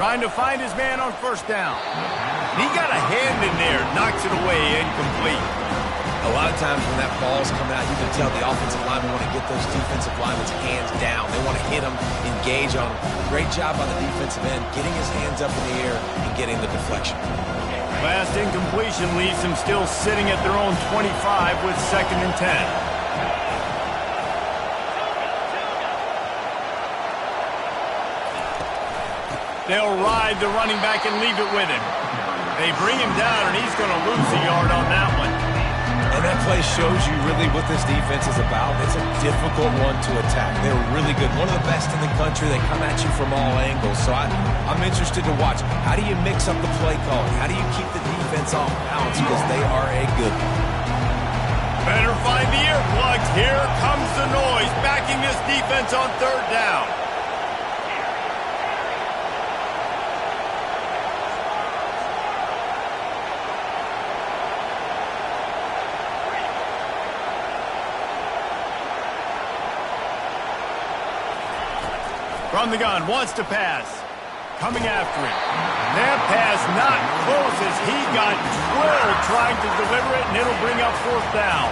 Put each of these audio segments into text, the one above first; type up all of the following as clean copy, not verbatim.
Trying to find his man on first down. He got a hand in there, knocks it away, incomplete. A lot of times when that ball's coming out, you can tell the offensive linemen want to get those defensive linemen's hands down. They want to hit them, engage on them. Great job on the defensive end, getting his hands up in the air and getting the deflection. Last incompletion leaves them still sitting at their own 25 with 2nd and 10. They'll ride the running back and leave it with him. They bring him down, and he's going to lose a yard on that one. And that play shows you really what this defense is about. It's a difficult one to attack. They're really good. One of the best in the country. They come at you from all angles. So I'm interested to watch. How do you mix up the play calling? How do you keep the defense off balance? Because they are a good one. Better find the earplugs. Here comes the noise, backing this defense on 3rd down. From the gun, wants to pass. Coming after him. That pass not close as he got drilled trying to deliver it, and it'll bring up 4th down.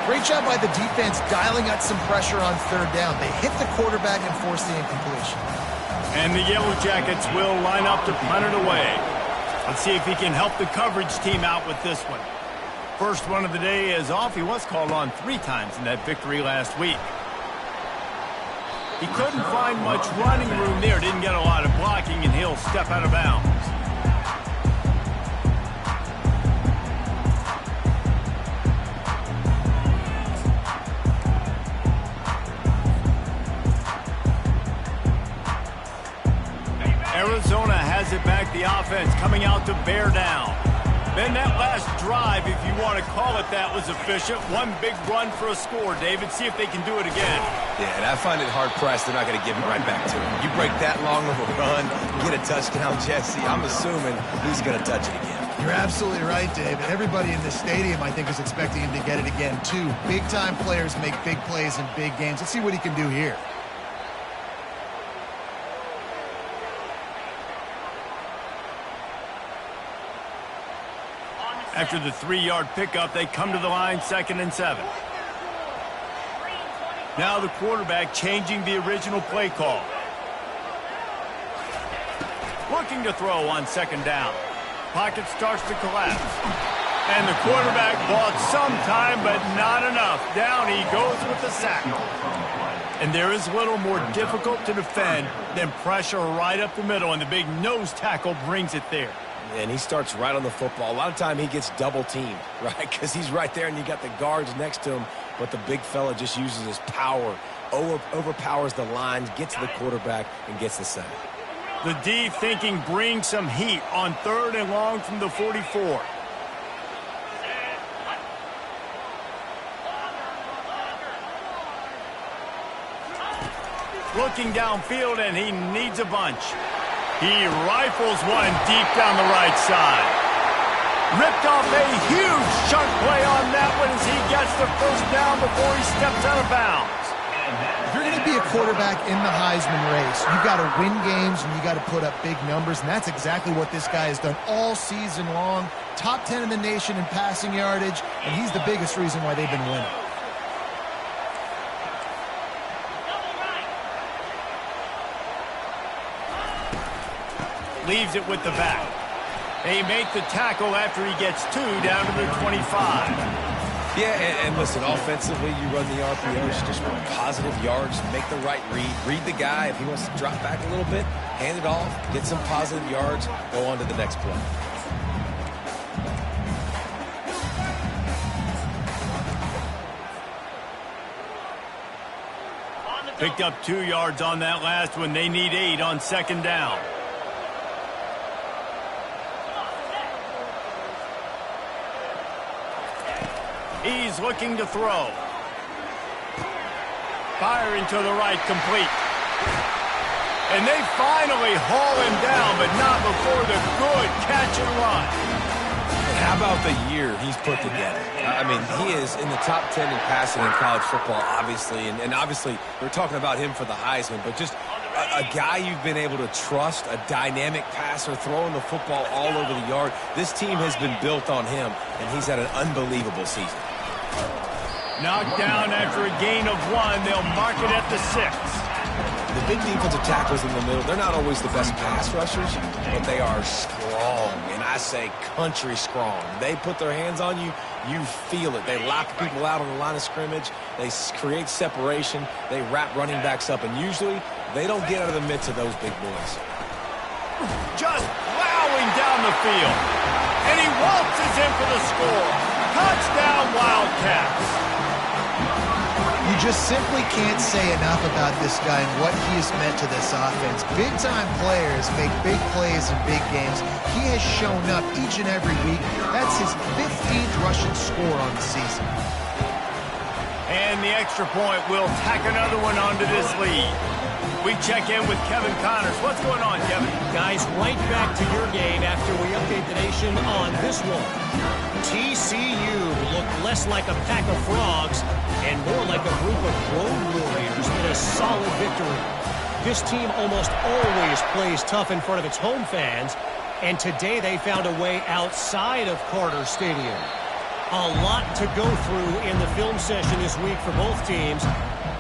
Great job by the defense dialing out some pressure on 3rd down. They hit the quarterback and forced the incompletion. And the Yellow Jackets will line up to punt it away. Let's see if he can help the coverage team out with this one. First one of the day is off. He was called on 3 times in that victory last week. He couldn't find much running room there. Didn't get a lot of blocking, and he'll step out of bounds. Arizona has it back. The offense coming out to bear down. Then that last drive, if you want to call it that, was efficient. One big run for a score, David. See if they can do it again. Yeah, and I find it hard-pressed. They're not going to give it right back to him. You break that long of a run, get a touchdown, Jesse, I'm assuming he's going to touch it again. You're absolutely right, David. Everybody in the stadium, I think, is expecting him to get it again, too. Big-time players make big plays in big games. Let's see what he can do here. After the 3-yard pickup, they come to the line, 2nd and 7. Now the quarterback changing the original play call. Looking to throw on 2nd down. Pocket starts to collapse. And the quarterback bought some time, but not enough. Down he goes with the sack. And there is a little more difficult to defend than pressure right up the middle, and the big nose tackle brings it there. And he starts right on the football. A lot of time he gets double-teamed, right? Because he's right there and you got the guards next to him. But the big fella just uses his power, overpowers the line, gets to the quarterback, and gets the sack. The D thinking bring some heat on 3rd and long from the 44. Looking downfield, and he needs a bunch. He rifles one deep down the right side. Ripped off a huge chunk play on that one as he gets the 1st down before he steps out of bounds. If you're going to be a quarterback in the Heisman race, you got to win games and you got to put up big numbers, and that's exactly what this guy has done all season long. Top 10 in the nation in passing yardage, and he's the biggest reason why they've been winning. Leaves it with the back. They make the tackle after he gets 2 down to the 25. Yeah, and listen, offensively, you run the RPOs, just run positive yards, make the right read the guy. If he wants to drop back a little bit, hand it off, get some positive yards, go on to the next play. Picked up 2 yards on that last one. They need 8 on 2nd down. He's looking to throw. Firing to the right, complete. And they finally haul him down, but not before the good catch and run. And how about the year he's put together? I mean, he is in the top 10 in passing in college football, obviously. And obviously, we're talking about him for the Heisman, but just a guy you've been able to trust, a dynamic passer, throwing the football all over the yard. This team has been built on him, and he's had an unbelievable season. Knocked down after a gain of 1. They'll mark it at the 6. The big defensive tackles in the middle, they're not always the best pass rushers, but they are strong, and I say country strong. They put their hands on you, you feel it. They lock people out on the line of scrimmage. They create separation. They wrap running backs up, and usually they don't get out of the midst of those big boys. Just plowing down the field, and he waltzes in for the score. Touchdown, Wildcats. You just simply can't say enough about this guy and what he has meant to this offense. Big-time players make big plays in big games. He has shown up each and every week. That's his 15th rushing score on the season. And the extra point will tack another one onto this lead. We check in with Kevin Connors. What's going on, Kevin? Guys, right back to your game after we update the nation on this one. TCU looked less like a pack of frogs and more like a group of road warriors in a solid victory. This team almost always plays tough in front of its home fans, and today they found a way outside of Carter Stadium. A lot to go through in the film session this week for both teams,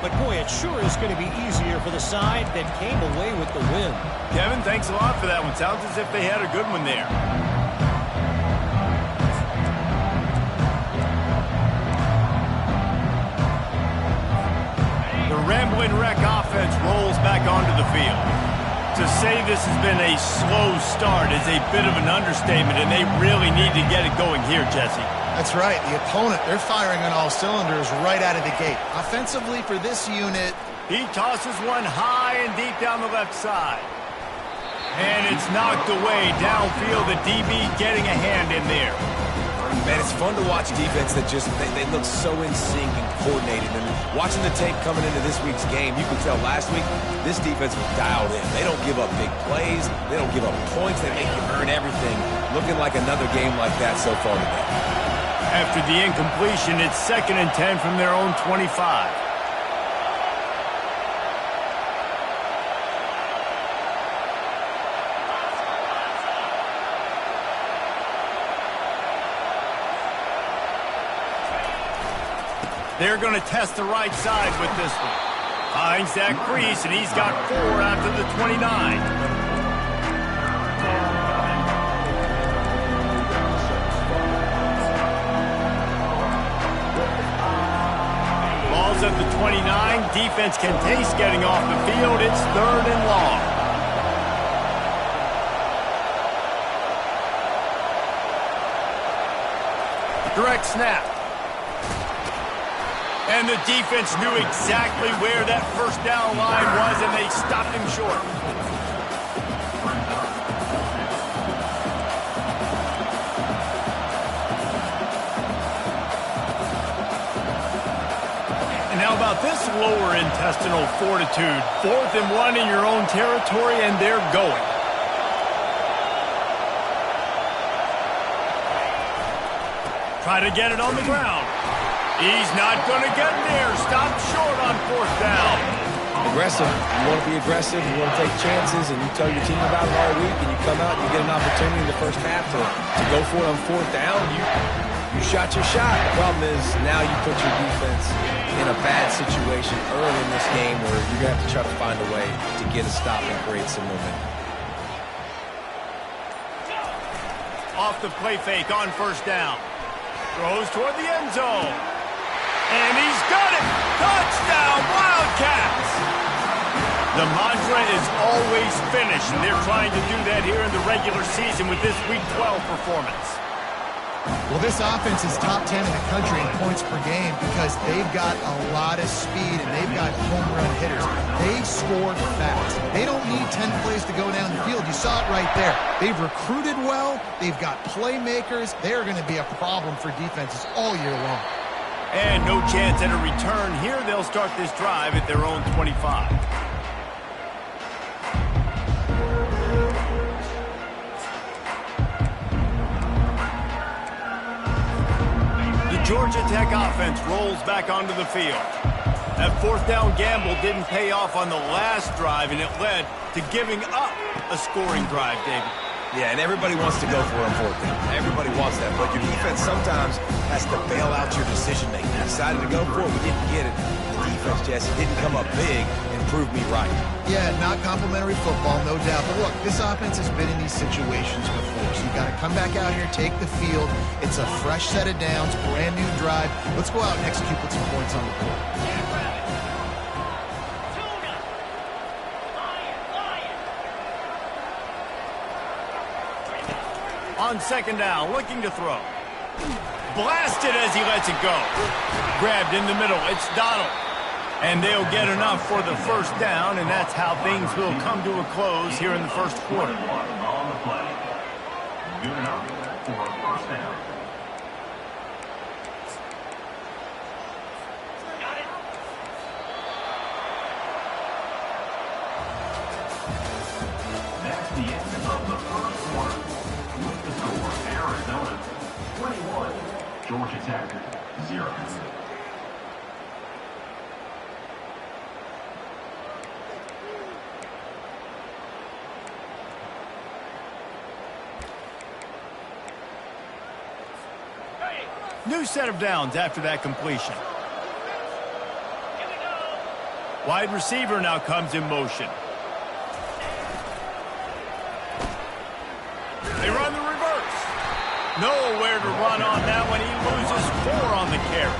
but boy, it sure is going to be easier for the side that came away with the win. Kevin, thanks a lot for that one. Sounds as if they had a good one there. The Ramblin' Wreck offense rolls back onto the field. To say this has been a slow start is a bit of an understatement, and they really need to get it going here, Jesse. That's right. The opponent, they're firing on all cylinders right out of the gate. Offensively for this unit, he tosses one high and deep down the left side. And it's knocked away downfield. The DB getting a hand in there. Man, it's fun to watch defense that just, they look so in sync and coordinated. And watching the tape coming into this week's game, you can tell last week, this defense was dialed in. They don't give up big plays. They don't give up points. They make you earn everything. Looking like another game like that so far today. After the incompletion, it's 2nd and 10 from their own 25. They're going to test the right side with this one. Finds that crease, and he's got 4 after the 29. Ball's at the 29. Defense can taste getting off the field. It's 3rd and long. Direct snap. And the defense knew exactly where that first down line was, and they stopped him short. And how about this lower intestinal fortitude? 4th and 1 in your own territory, and they're going. Try to get it on the ground. He's not going to get there. Stop short on 4th down. Aggressive. You want to be aggressive. You want to take chances, and you tell your team about it all week, and you come out and you get an opportunity in the first half to go for it on 4th down. You shot your shot. The problem is now you put your defense in a bad situation early in this game where you're going to have to try to find a way to get a stop and create some momentum. Off the play fake on 1st down. Throws toward the end zone. And he's got it! Touchdown, Wildcats! The mantra is always finish, and they're trying to do that here in the regular season with this Week 12 performance. well, this offense is top 10 in the country in points per game because they've got a lot of speed and they've got home run hitters. They score fast. They don't need 10 plays to go down the field. You saw it right there. They've recruited well. They've got playmakers. They're going to be a problem for defenses all year long. And no chance at a return here. They'll start this drive at their own 25. The Georgia Tech offense rolls back onto the field. That fourth down gamble didn't pay off on the last drive, and it led to giving up a scoring drive, David. Yeah, and everybody wants to go for it on fourth down. Everybody wants that, but your defense sometimes has to bail out your decision-making. You decided to go for it, we didn't get it. The defense, Jesse, didn't come up big and prove me right. Yeah, not complimentary football, no doubt. But look, this offense has been in these situations before, so you got to come back out here, take the field. It's a fresh set of downs, brand new drive. Let's go out and execute with some points on the board. On second down, looking to throw. Blasted as he lets it go. Grabbed in the middle. It's Donald. And they'll get enough for the first down, and that's how things will come to a close here in the first quarter. Good enough for a first down. That's the end of the first quarter. With the score, Arizona 21, Georgia Tech 0. New set of downs after that completion. Wide receiver now comes in motion. They run the reverse. Nowhere to run on that one. He loses 4 on the carry.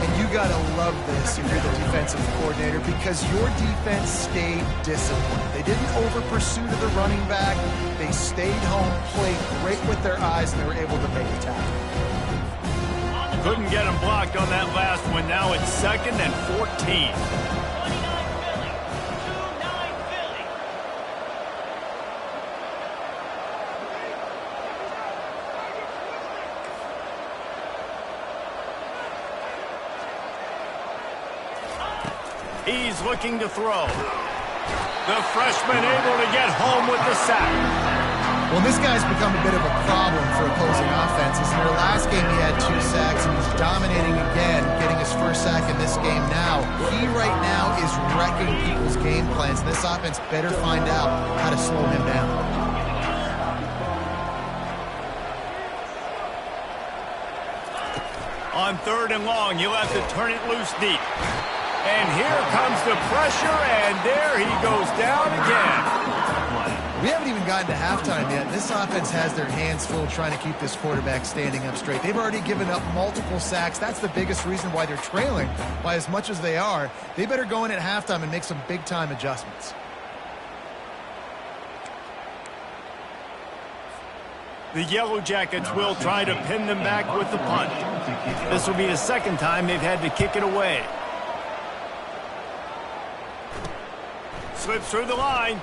And you got to love this if you're the defensive coordinator, because your defense stayed disciplined. They didn't over-pursue to the running back. They stayed home, played great with their eyes, and they were able to make a tackle. Couldn't get him blocked on that last one. Now it's 2nd and 14. He's looking to throw. The freshman able to get home with the sack. Well, this guy's become a bit of a problem for opposing offenses. In their last game, he had 2 sacks and was dominating again, getting his first sack in this game now. He right now is wrecking people's game plans. This offense better find out how to slow him down. On 3rd and long, you'll have to turn it loose deep. And here comes the pressure, and there he goes down again. We haven't even gotten to halftime yet. This offense has their hands full trying to keep this quarterback standing up straight. They've already given up multiple sacks. That's the biggest reason why they're trailing by as much as they are. They better go in at halftime and make some big-time adjustments. The Yellow Jackets will try to pin them back with the punt. This will be the 2nd time they've had to kick it away. Slips through the line.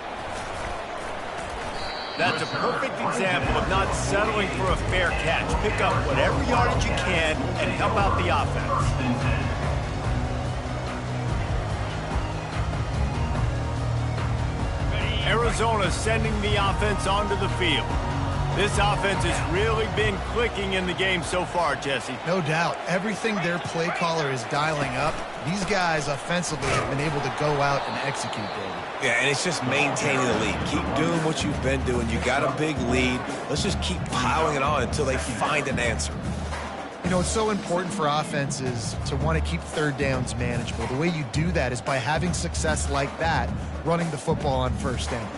That's a perfect example of not settling for a fair catch. Pick up whatever yardage you can and help out the offense. Arizona sending the offense onto the field. This offense has really been clicking in the game so far, Jesse. No doubt. Everything their play caller is dialing up, these guys offensively have been able to go out and execute, David. Yeah, and it's just maintaining the lead. Keep doing what you've been doing. You got a big lead. Let's just keep piling it on until they find an answer. You know, it's so important for offenses to want to keep 3rd downs manageable. The way you do that is by having success like that, running the football on 1st down.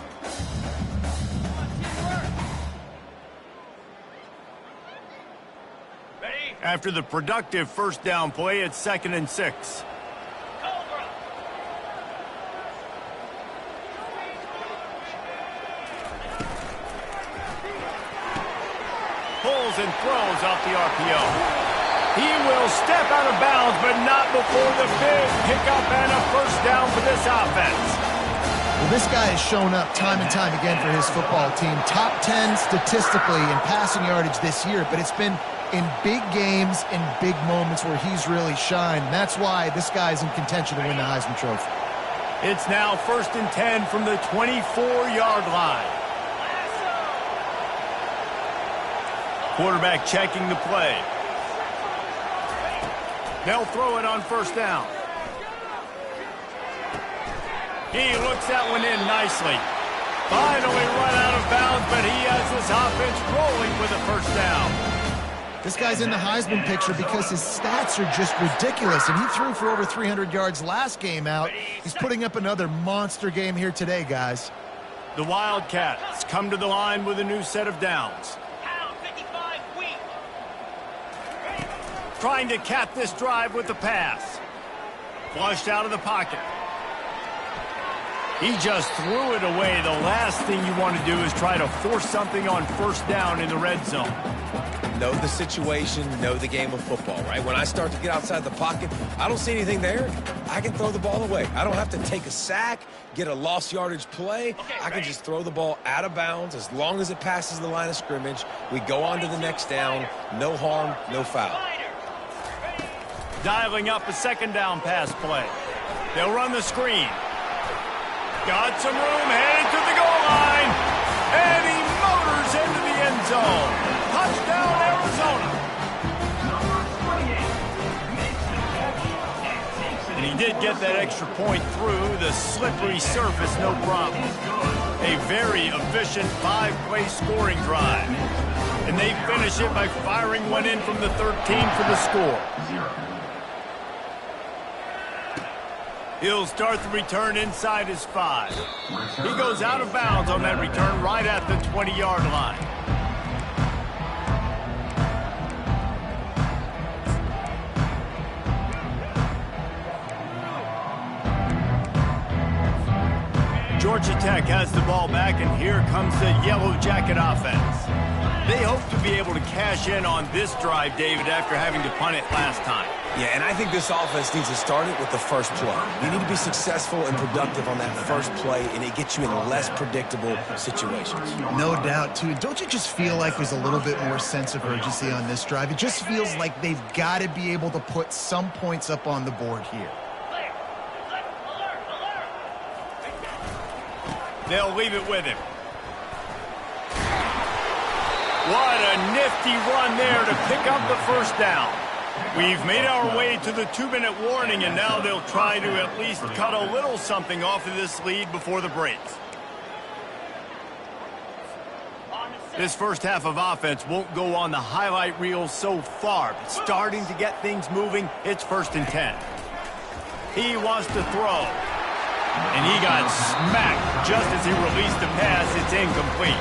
After the productive 1st down play, it's 2nd and 6. Pulls and throws off the RPO. He will step out of bounds, but not before the big pickup and a 1st down for this offense. Well, this guy has shown up time and time again for his football team. Top 10 statistically in passing yardage this year, but it's been in big games, in big moments where he's really shined. And that's why this guy's in contention to win the Heisman Trophy. It's now 1st and 10 from the 24-yard line. Quarterback checking the play. They'll throw it on 1st down. He looks that one in nicely. Finally run out of bounds, but he has this offense rolling with a first down. This guy's in the Heisman picture because his stats are just ridiculous, and he threw for over 300 yards last game out. He's putting up another monster game here today, guys. The Wildcats come to the line with a new set of downs. Trying to cap this drive with the pass. Flushed out of the pocket. He just threw it away. The last thing you want to do is try to force something on first down in the red zone. Know the situation, know the game of football, right? When I start to get outside the pocket, I don't see anything there, I can throw the ball away. I don't have to take a sack, get a lost yardage play. I can just throw the ball out of bounds as long as it passes the line of scrimmage. We go on to the next down. No harm, no foul. Dialing up a second down pass play. They'll run the screen. Got some room, headed to the goal line. And he motors into the end zone. Touchdown, Arizona. And he did get that extra point through the slippery surface, no problem. A very efficient 5-play scoring drive. And they finish it by firing one in from the 13 for the score. He'll start the return inside his 5. He goes out of bounds on that return right at the 20-yard line. Georgia Tech has the ball back, and here comes the Yellow Jacket offense. They hope to be able to cash in on this drive, David, after having to punt it last time. Yeah, and I think this offense needs to start it with the first play. You need to be successful and productive on that first play, and it gets you in less predictable situations. No doubt, too. Don't you just feel like there's a little bit more sense of urgency on this drive? It just feels like they've got to be able to put some points up on the board here. They'll leave it with him. What a nifty run there to pick up the first down. We've made our way to the 2-minute warning, and now they'll try to at least cut a little something off of this lead before the break. This first half of offense won't go on the highlight reel so far, but starting to get things moving, it's 1st and 10. He wants to throw. And he got smacked just as he released the pass. It's incomplete.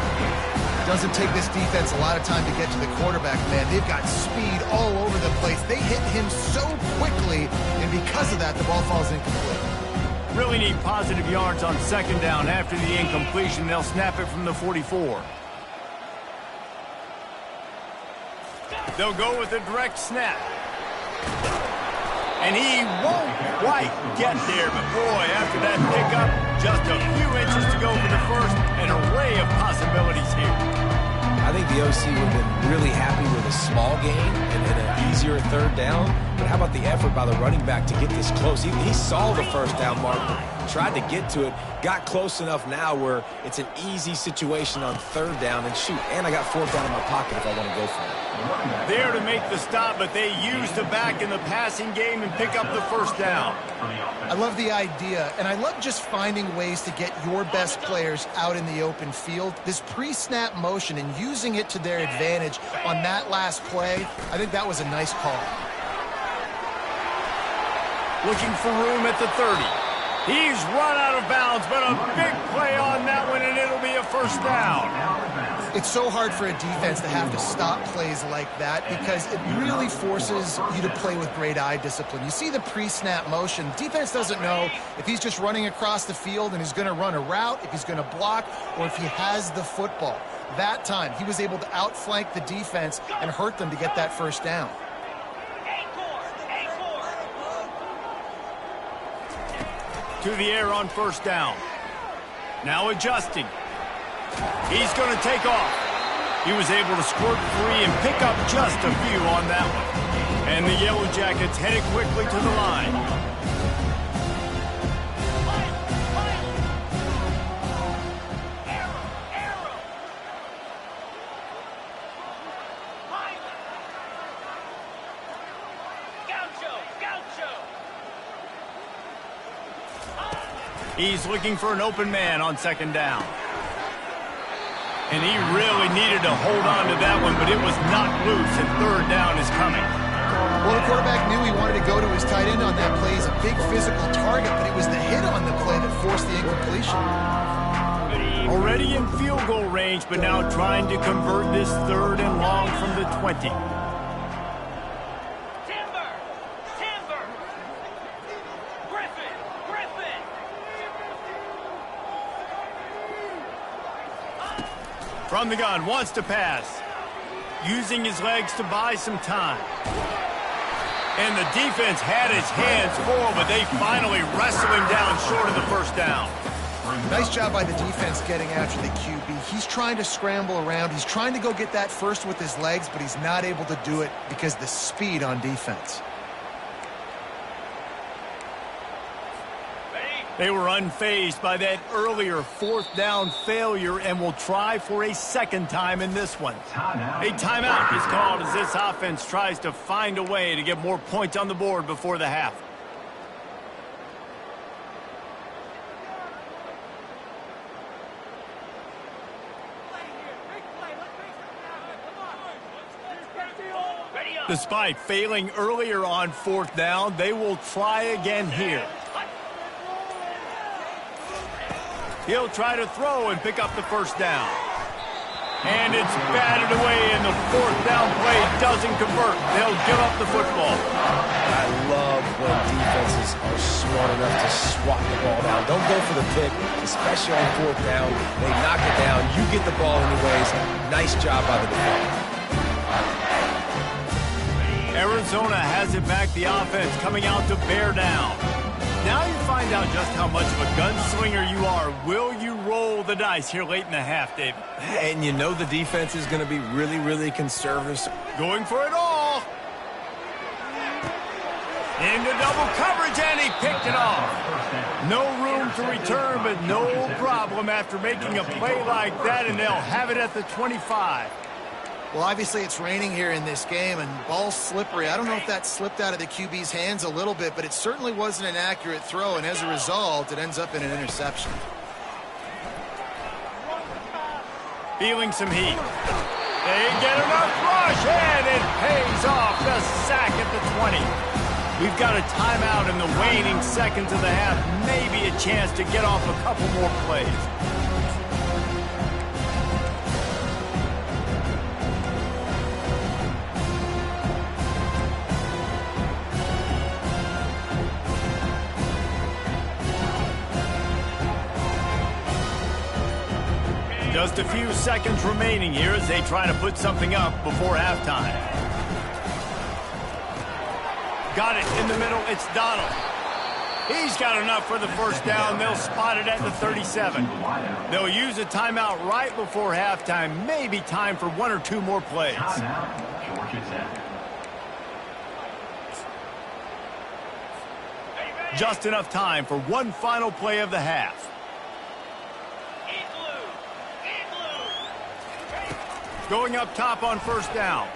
Doesn't take this defense a lot of time to get to the quarterback, man. They've got speed all over the place. They hit him so quickly, and because of that, the ball falls incomplete. Really need positive yards on 2nd down. After the incompletion, they'll snap it from the 44. They'll go with a direct snap. And he won't quite get there, but boy, after that pickup, just a few inches to go for the first, an array of possibilities here. I think the OC would have been really happy with a small gain and an easier 3rd down. But how about the effort by the running back to get this close? He saw the first down mark, tried to get to it, got close enough now where it's an easy situation on 3rd down. And shoot, and I got 4th down in my pocket if I want to go for it. There to make the stop, but they use the back in the passing game and pick up the first down. I love the idea, and I love just finding ways to get your best players out in the open field. This pre-snap motion and using it to their advantage on that last play, I think that was a nice call. Looking for room at the 30. He's run out of bounds, but a big play on that one, and it'll be a first down. It's so hard for a defense to have to stop plays like that because it really forces you to play with great eye discipline. You see the pre-snap motion. Defense doesn't know if he's just running across the field and he's going to run a route, if he's going to block, or if he has the football. That time, he was able to outflank the defense and hurt them to get that first down. To the air on first down. Now adjusting. He's going to take off. He was able to squirt free and pick up just a few on that one. And the Yellow Jackets headed quickly to the line. He's looking for an open man on second down. And he really needed to hold on to that one, but it was knocked loose, and third down is coming. Well, the quarterback knew he wanted to go to his tight end on that play. He's a big physical target, but it was the hit on the play that forced the incompletion. Already in field goal range, but now trying to convert this third and long from the 20. From the gun, wants to pass. Using his legs to buy some time. And the defense had his hands full, but they finally wrestle him down short of the first down. Nice job by the defense getting after the QB. He's trying to scramble around. He's trying to go get that first with his legs, but he's not able to do it because of the speed on defense. They were unfazed by that earlier fourth down failure and will try for a second time in this one. A timeout is called as this offense tries to find a way to get more points on the board before the half. Despite failing earlier on fourth down, they will try again here. He'll try to throw and pick up the first down. And it's batted away, and the fourth down play doesn't convert. They'll give up the football. I love when defenses are smart enough to swat the ball down. Don't go for the pick, especially on fourth down. They knock it down. You get the ball anyways. Nice job by the defense. Arizona has it back. The offense coming out to bear down. Now you find out just how much of a gunslinger you are. Will you roll the dice here late in the half, David? And you know the defense is going to be really, really conservative. Going for it all. Into double coverage, and he picked it off. No room to return, but no problem after making a play like that, and they'll have it at the 25. Well, obviously it's raining here in this game, and ball's slippery. I don't know if that slipped out of the QB's hands a little bit, but it certainly wasn't an accurate throw, and as a result, it ends up in an interception. Feeling some heat. They get enough rush, and it pays off. The sack at the 20. We've got a timeout in the waning seconds of the half. Maybe a chance to get off a couple more plays. Just a few seconds remaining here as they try to put something up before halftime. Got it in the middle. It's Donald. He's got enough for the first down. They'll spot it at the 37. They'll use a timeout right before halftime. Maybe time for one or two more plays. Just enough time for one final play of the half. Going up top on first down.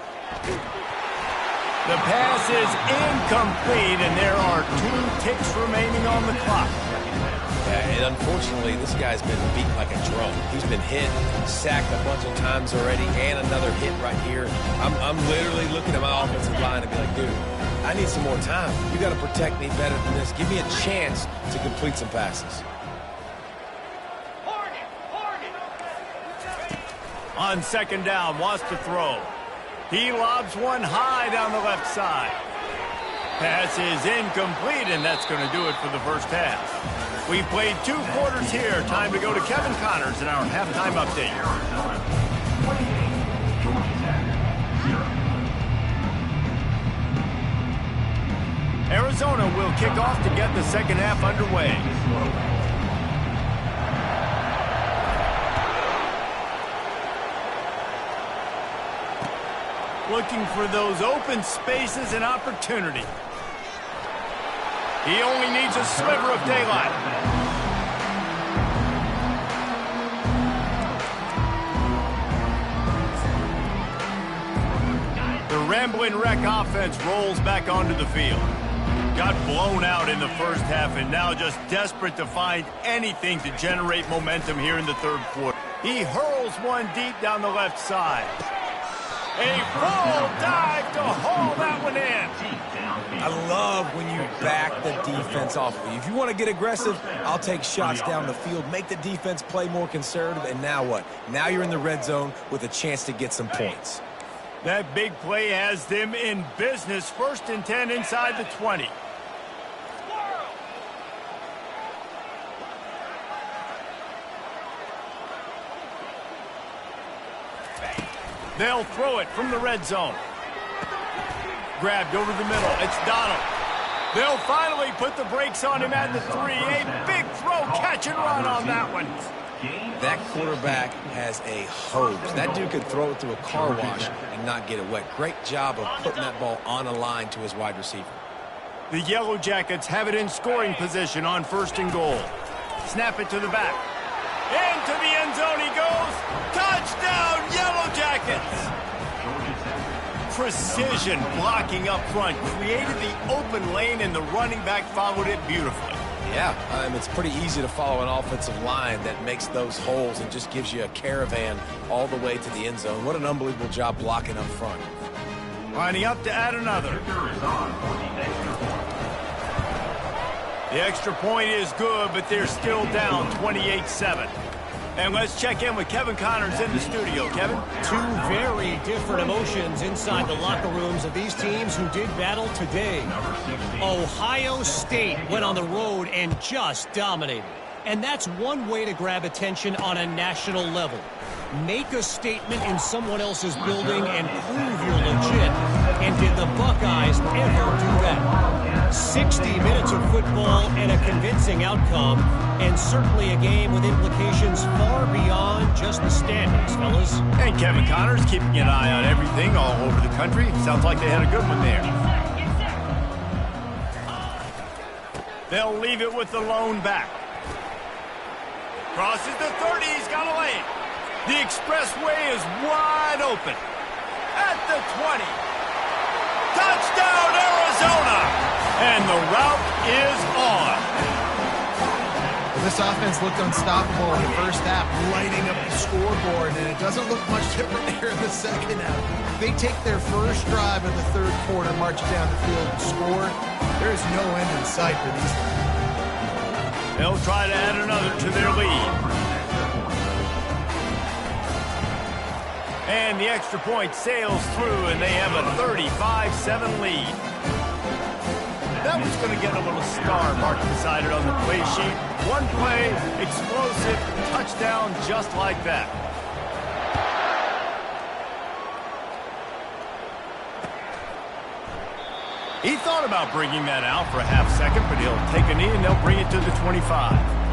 The pass is incomplete, and there are 2 ticks remaining on the clock. Yeah, and unfortunately, this guy's been beat like a drum. He's been hit, sacked a bunch of times already, and another hit right here. I'm literally looking at my offensive line and be like, dude, I need some more time. You got to protect me better than this. Give me a chance to complete some passes. On second down, wants to throw. He lobs one high down the left side. Pass is incomplete, and that's going to do it for the first half. We've played 2 quarters here. Time to go to Kevin Connors in our halftime update. Arizona will kick off to get the second half underway. Looking for those open spaces and opportunity. He only needs a sliver of daylight. The Ramblin' Wreck offense rolls back onto the field. Got blown out in the first half and now just desperate to find anything to generate momentum here in the third quarter. He hurls one deep down the left side. A full dive to haul that one in. I love when you back the defense off of you. If you want to get aggressive, I'll take shots down the field, make the defense play more conservative, and now what? Now you're in the red zone with a chance to get some points. That big play has them in business. 1st and 10 inside the 20. They'll throw it from the red zone. Grabbed over the middle. It's Donald. They'll finally put the brakes on him at the 3. A big throw, catch and run on that one. That quarterback has a hose. That dude could throw it through a car wash and not get it wet. Great job of putting that ball on a line to his wide receiver. The Yellow Jackets have it in scoring position on 1st and goal. Snap it to the back. Into the end zone he goes. Touchdown, Yellow Jackets! Precision blocking up front created the open lane, and the running back followed it beautifully. Yeah, it's pretty easy to follow an offensive line that makes those holes and just gives you a caravan all the way to the end zone. What an unbelievable job blocking up front. Lining up to add another. The extra point is good, but they're still down 28-7. And let's check in with Kevin Connors in the studio. Kevin? Two very different emotions inside the locker rooms of these teams who did battle today. Ohio State went on the road and just dominated. And that's one way to grab attention on a national level. Make a statement in someone else's building and prove you're legit. And did the Buckeyes ever do that? 60 minutes of football and a convincing outcome, and certainly a game with implications far beyond just the standings, fellas. And Kevin Connors keeping an eye on everything all over the country. Sounds like they had a good one there. They'll leave it with the lone back. Crosses the 30, he's got a lane. The expressway is wide open. At the 20. Touchdown, Arizona! And the route is on. Well, this offense looked unstoppable in the first half, lighting up the scoreboard, and it doesn't look much different here in the second half. They take their first drive of the third quarter, march down the field and score. There is no end in sight for these guys. They'll try to add another to their lead. And the extra point sails through, and they have a 35-7 lead. That was going to get a little star mark decided on the play sheet. One play, explosive, touchdown just like that. He thought about bringing that out for a half second, but he'll take a knee and they'll bring it to the 25.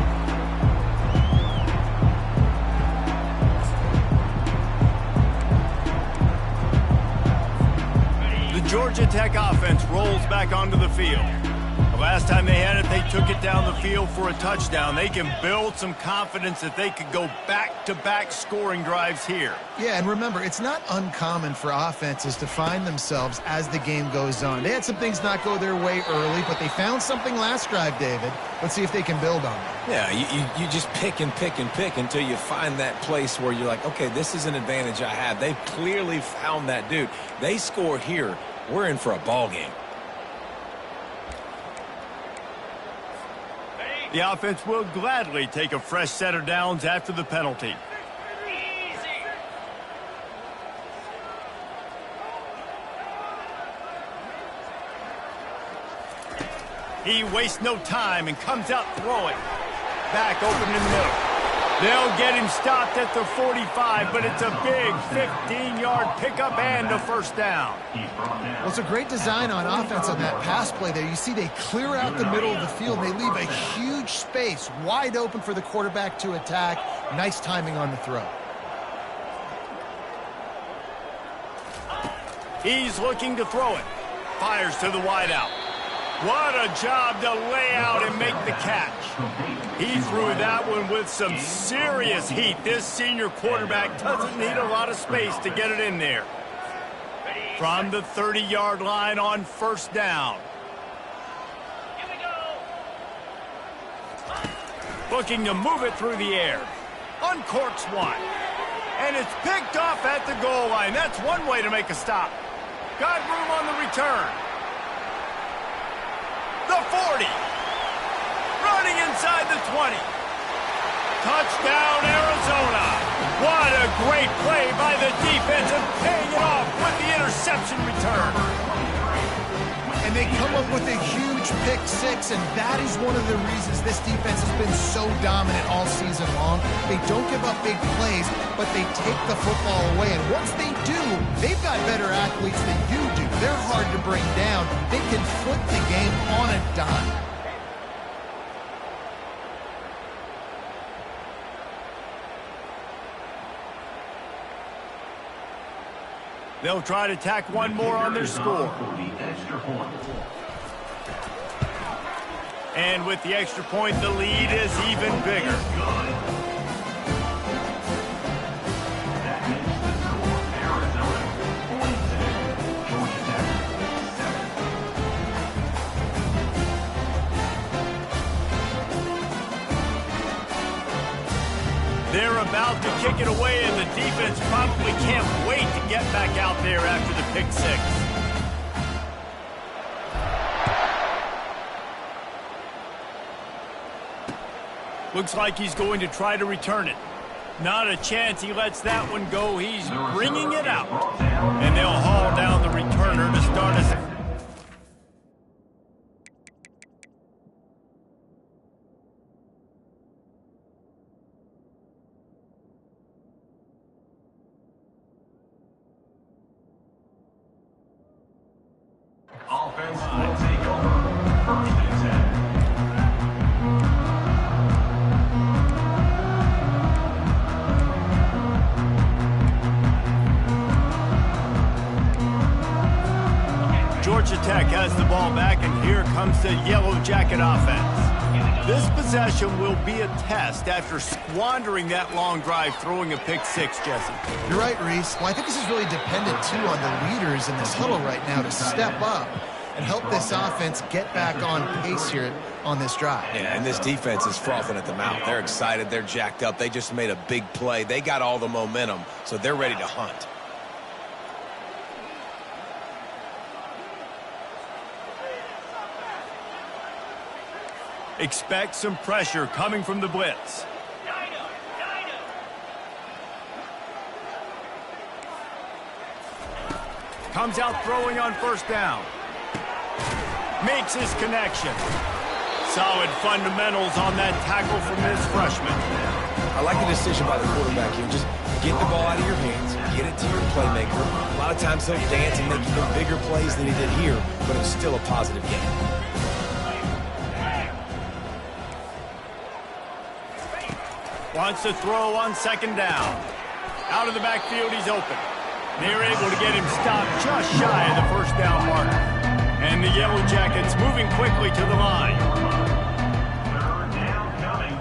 Georgia Tech offense rolls back onto the field. The last time they had it, they took it down the field for a touchdown. They can build some confidence that they could go back-to-back scoring drives here. Yeah, and remember, it's not uncommon for offenses to find themselves as the game goes on. They had some things not go their way early, but they found something last drive, David. Let's see if they can build on it. Yeah, you just pick and pick and pick until you find that place where you're like, okay, this is an advantage I have. They've clearly found that dude. They score here. We're in for a ball game. The offense will gladly take a fresh set of downs after the penalty. He wastes no time and comes out throwing. Back open in the middle. They'll get him stopped at the 45, but it's a big 15-yard pickup and a first down. Well, it's a great design on offense on that pass play there. You see they clear out the middle of the field. They leave a huge space wide open for the quarterback to attack. Nice timing on the throw. He's looking to throw it. Fires to the wideout. What a job to lay out and make the catch. He threw that one with some serious heat. This senior quarterback doesn't need a lot of space to get it in there. From the 30-yard line on first down. Looking to move it through the air. Uncorks one. And it's picked off at the goal line. That's one way to make a stop. Got room on the return. The 40. Running inside the 20. Touchdown, Arizona. What a great play by the defense and paying it off with the interception return. And they come up with a huge pick six, and that is one of the reasons this defense has been so dominant all season long. They don't give up big plays, but they take the football away. And once they do, they've got better athletes than you do. They're hard to bring down. They can flip the game on a dime. They'll try to tack one more on their score. And with the extra point, the lead is even bigger. That makes the score Arizona 46, Georgia Tech 7. They're about to kick it away, and the defense probably can't wait to get back out there after the pick six. Looks like he's going to try to return it. Not a chance he lets that one go. He's bringing it out. And they'll haul down the returner to start us. Offense will take over. First and 10. Georgia Tech has the ball back, and here comes the Yellow Jacket offense. This possession will be a test after squandering that long drive, throwing a pick six, Jesse. You're right, Reese. Well, I think this is really dependent, too, on the leaders in this huddle right now to step up and help this offense get back on pace here on this drive. Yeah, and this defense is frothing at the mouth. They're excited. They're jacked up. They just made a big play. They got all the momentum, so they're ready to hunt. Expect some pressure coming from the blitz. Comes out throwing on first down. Makes his connection. Solid fundamentals on that tackle from this freshman. I like the decision by the quarterback here. Just get the ball out of your hands, get it to your playmaker. A lot of times he'll dance and make even bigger plays than he did here, but it's still a positive game. Wants to throw on second down. Out of the backfield, he's open. They're able to get him stopped just shy of the first down mark. And the Yellow Jackets moving quickly to the line. Third down coming.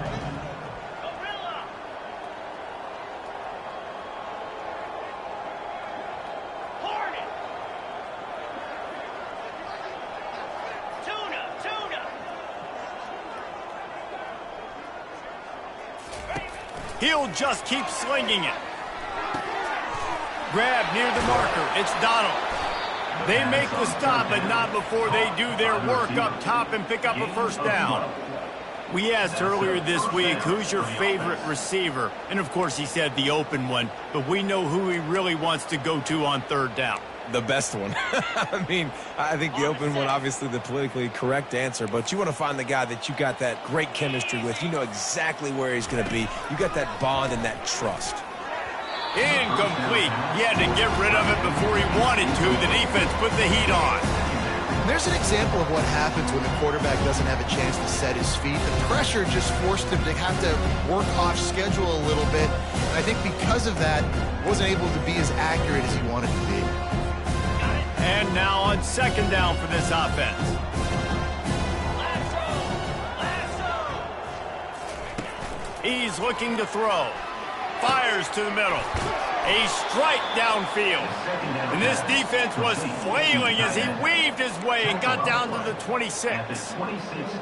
He'll just keep slinging it. Grab near the marker. It's Donald. They make the stop, but not before they do their work up top and pick up a first down. We asked earlier this week, who's your favorite receiver? And, of course, he said the open one, but we know who he really wants to go to on third down. The best one. I mean, I think the open one, obviously the politically correct answer, but you want to find the guy that you got that great chemistry with. You know exactly where he's going to be. You got that bond and that trust. Incomplete. He had to get rid of it before he wanted to. The defense put the heat on. There's an example of what happens when the quarterback doesn't have a chance to set his feet. The pressure just forced him to have to work off schedule a little bit. And I think because of that, wasn't able to be as accurate as he wanted to be. And now on second down for this offense. He's looking to throw. Fires to the middle. A strike downfield. And this defense was flailing as he weaved his way and got down to the 26.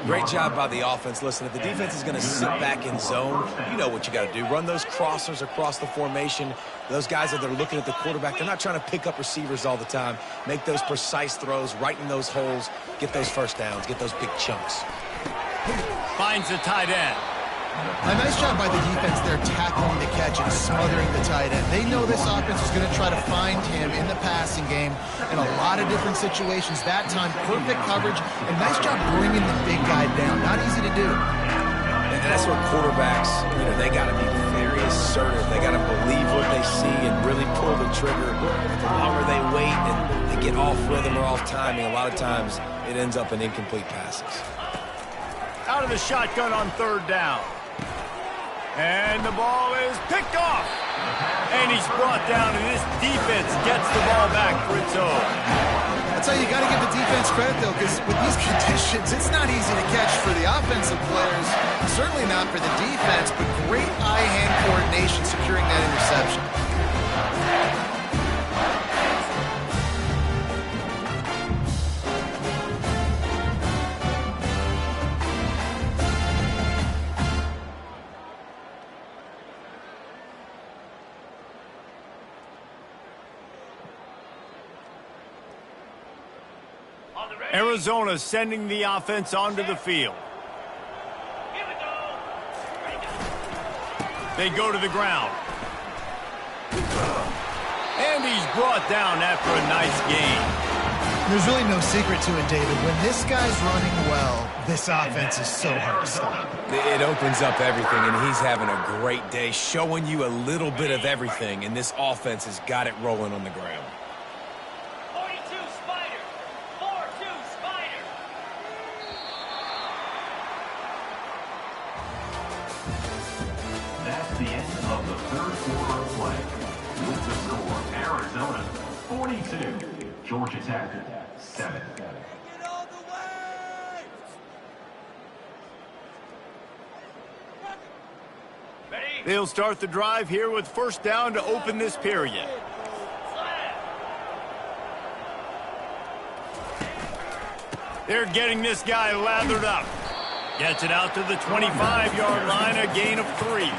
Great job by the offense. Listen, if the defense is going to sit back in zone, you know what you got to do. Run those crossers across the formation. Those guys that are looking at the quarterback, they're not trying to pick up receivers all the time. Make those precise throws, right in those holes, get those first downs, get those big chunks. Finds the tight end. A nice job by the defense there tackling the catch and smothering the tight end. They know this offense is going to try to find him in the passing game in a lot of different situations. That time, perfect coverage, and nice job bringing the big guy down. Not easy to do. And that's where quarterbacks, they got to be very assertive. They got to believe what they see and really pull the trigger. The longer they wait and they get off rhythm or off timing, a lot of times it ends up in incomplete passes. Out of the shotgun on third down. And the ball is picked off. And he's brought down, and this defense gets the ball back for its own. That's how you got to give the defense credit, though, because with these conditions, it's not easy to catch for the offensive players, certainly not for the defense, but great eye-hand coordination securing that interception. Arizona sending the offense onto the field. They go to the ground. And he's brought down after a nice gain. There's really no secret to it, David. When this guy's running well, this offense is so hard to stop. It opens up everything, and he's having a great day, showing you a little bit of everything, and this offense has got it rolling on the ground. That's the end of the third quarter of play. With the score, Arizona 42, Georgia Tech 7. They'll start the drive here with first down to open this period. They're getting this guy lathered up. Gets it out to the 25-yard line, a gain of 3.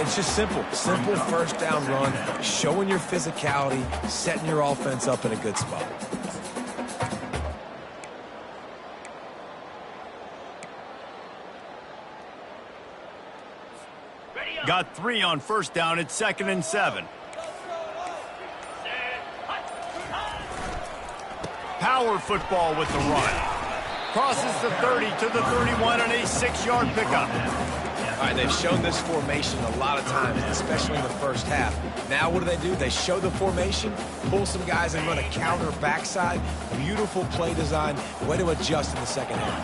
It's just simple first down run, showing your physicality, setting your offense up in a good spot. Got 3 on first down at 2nd and 7. Power football with the run. Crosses the 30 to the 31 and a 6-yard pickup. All right, they've shown this formation a lot of times, especially in the first half. Now what do? They show the formation, pull some guys and run a counter backside. Beautiful play design. Way to adjust in the second half.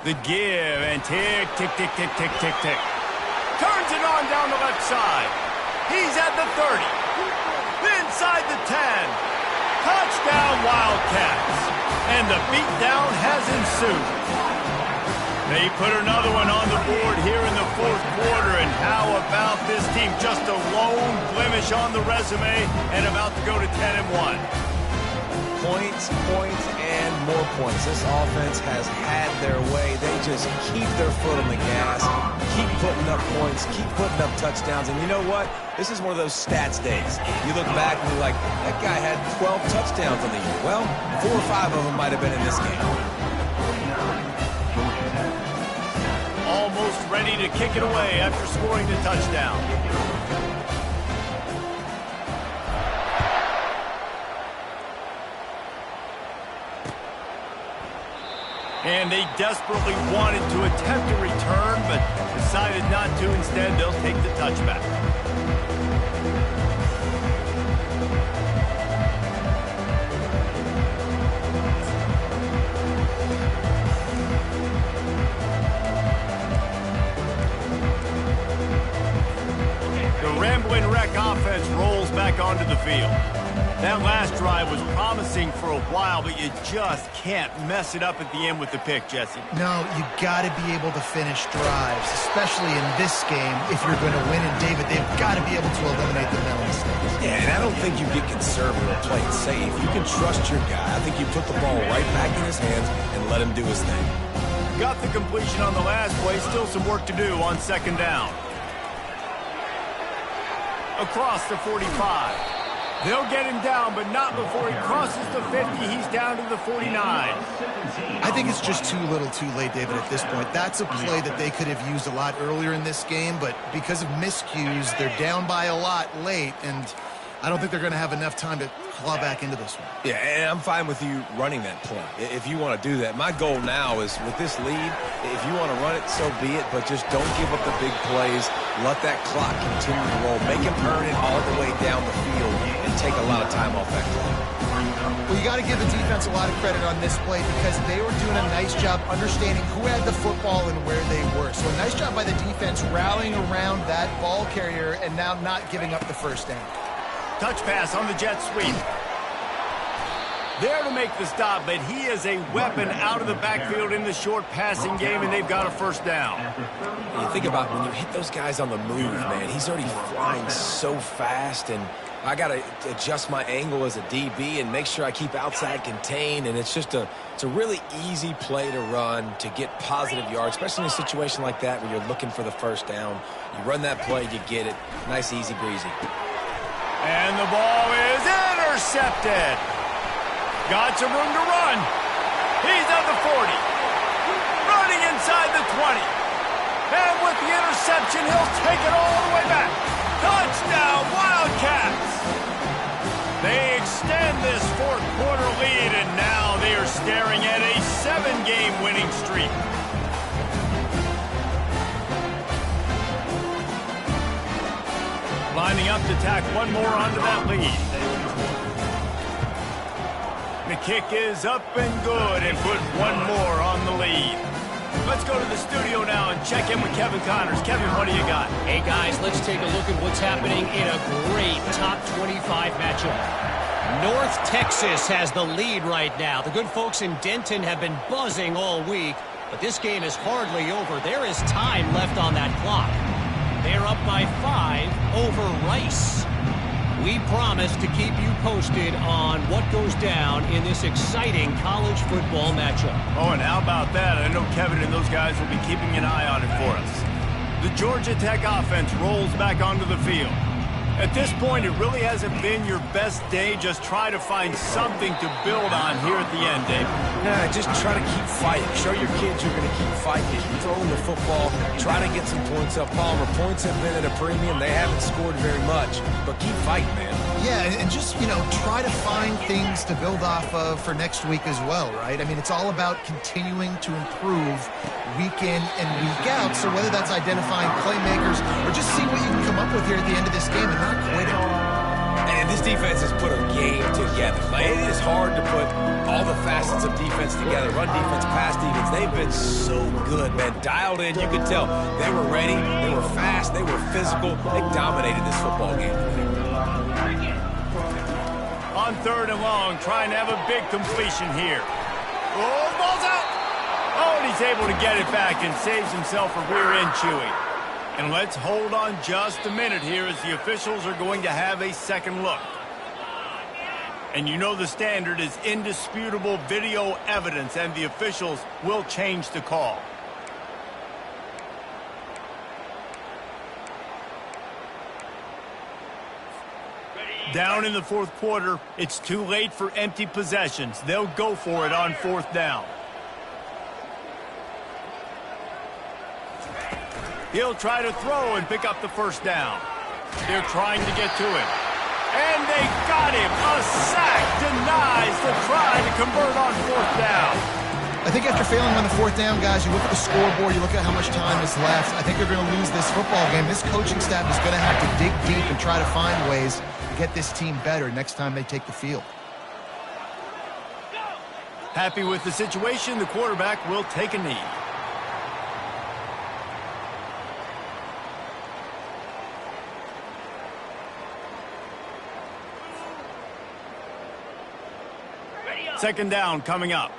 The give and tick, tick, tick, tick, tick, tick, tick. Turns it on down the left side. He's at the 30. Inside the 10. Touchdown Wildcats. And the beatdown has ensued. They put another one on the board here in the fourth quarter. And how about this team? Just a lone blemish on the resume and about to go to 10-1. Points, and more points. This offense has had their way. They just keep their foot on the gas, keep putting up points, keep putting up touchdowns. And you know what? This is one of those stats days. You look back and you're like, that guy had 12 touchdowns on the year. Well, 4 or 5 of them might have been in this game. Almost ready to kick it away after scoring the touchdown. And they desperately wanted to attempt a return, but decided not to. Instead, they'll take the touchback. The Ramblin' Wreck offense rolls back onto the field. field. That last drive was promising for a while, but you just can't mess it up at the end with the pick, Jesse. No, you got to be able to finish drives, especially in this game. If you're going to win, and David, they've got to be able to eliminate the mental mistakes. Yeah, and I don't think you get conservative or play it safe. You can trust your guy. I think you put the ball right back in his hands and let him do his thing. Got the completion on the last play. Still some work to do on second down. Across the 45. They'll get him down, but not before he crosses the 50. He's down to the 49. I think it's just too little too late, David, at this point. That's a play that they could have used a lot earlier in this game, but because of miscues, they're down by a lot late, and I don't think they're going to have enough time to claw back into this one. Yeah, and I'm fine with you running that play if you want to do that. My goal now is with this lead, if you want to run it, so be it, but just don't give up the big plays. Let that clock continue to roll. Make him earn it all the way down the field and take a lot of time off that clock. Well, you got to give the defense a lot of credit on this play because they were doing a nice job understanding who had the football and where they were. So a nice job by the defense rallying around that ball carrier and now not giving up the first down. Touch pass on the jet sweep. There to make the stop, but he is a weapon out of the backfield in the short passing game, and they've got a first down. You think about when you hit those guys on the move, man, he's already flying so fast, and I got to adjust my angle as a DB and make sure I keep outside contained, and it's a really easy play to run to get positive yards, especially in a situation like that where you're looking for the first down. You run that play, you get it. Nice, easy breezy. And the ball is intercepted. Got some room to run. He's at the 40. Running inside the 20. And with the interception, he'll take it all the way back. Touchdown, Wildcats. They extend this fourth quarter lead, and now they are staring at a 7-game winning streak. Lining up to tack one more onto that lead. The kick is up and good and put one more on the lead. Let's go to the studio now and check in with Kevin Connors. Kevin, what do you got? Hey, guys, let's take a look at what's happening in a great top 25 matchup. North Texas has the lead right now. The good folks in Denton have been buzzing all week, but this game is hardly over. There is time left on that clock. They're up by 5 over Rice. We promise to keep you posted on what goes down in this exciting college football matchup. Oh, and how about that? I know Kevin and those guys will be keeping an eye on it for us. The Georgia Tech offense rolls back onto the field. At this point, it really hasn't been your best day. Just try to find something to build on here at the end, Dave. Nah, just try to keep fighting. Show your kids you're going to keep fighting. Keep throwing the football. Try to get some points up. Palmer, points have been at a premium. They haven't scored very much, but keep fighting, man. Yeah, and just, try to find things to build off of for next week as well, right? I mean, it's all about continuing to improve week in and week out. So whether that's identifying playmakers or just see what you can come up with here at the end of this game and not quitting. And this defense has put a game together. Like, it is hard to put all the facets of defense together. Run defense, pass defense. They've been so good, man. Dialed in. You could tell they were ready. They were fast. They were physical. They dominated this football game. On third and long, trying to have a big completion here. Oh, the ball's out. Oh, and he's able to get it back and saves himself a rear end chewing. And let's hold on just a minute here as the officials are going to have a second look. And you know the standard is indisputable video evidence, and the officials will change the call. Down in the fourth quarter, it's too late for empty possessions. They'll go for it on fourth down. He'll try to throw and pick up the first down. They're trying to get to it. And they got him. A sack denies the try to convert on fourth down. I think after failing on the fourth down, guys, you look at the scoreboard, you look at how much time is left. I think they're going to lose this football game. This coaching staff is going to have to dig deep and try to find ways to get this team better next time they take the field. Happy with the situation, the quarterback will take a knee. Second down coming up.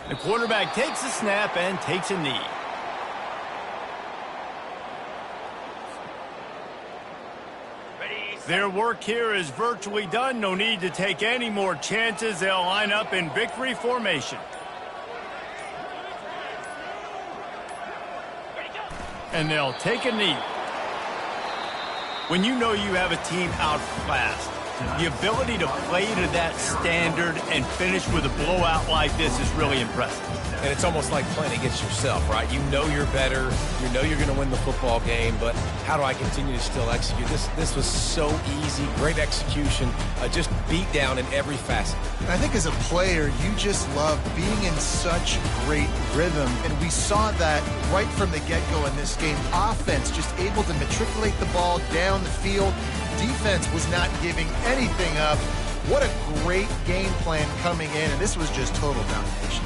The quarterback takes a snap and takes a knee. Their work here is virtually done. No need to take any more chances. They'll line up in victory formation. And they'll take a knee. When you know you have a team outclassed, the ability to play to that standard and finish with a blowout like this is really impressive. And it's almost like playing against yourself, right? You know you're better. You know you're going to win the football game, but how do I continue to still execute? This was so easy, great execution, just beat down in every facet. And I think as a player, you just love being in such great rhythm. And we saw that right from the get-go in this game. Offense just able to matriculate the ball down the field. Defense was not giving anything up. What a great game plan coming in, and this was just total domination.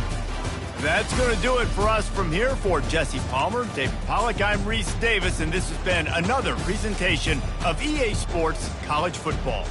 That's going to do it for us from here. For Jesse Palmer, David Pollack, I'm Reese Davis, and this has been another presentation of EA Sports College Football.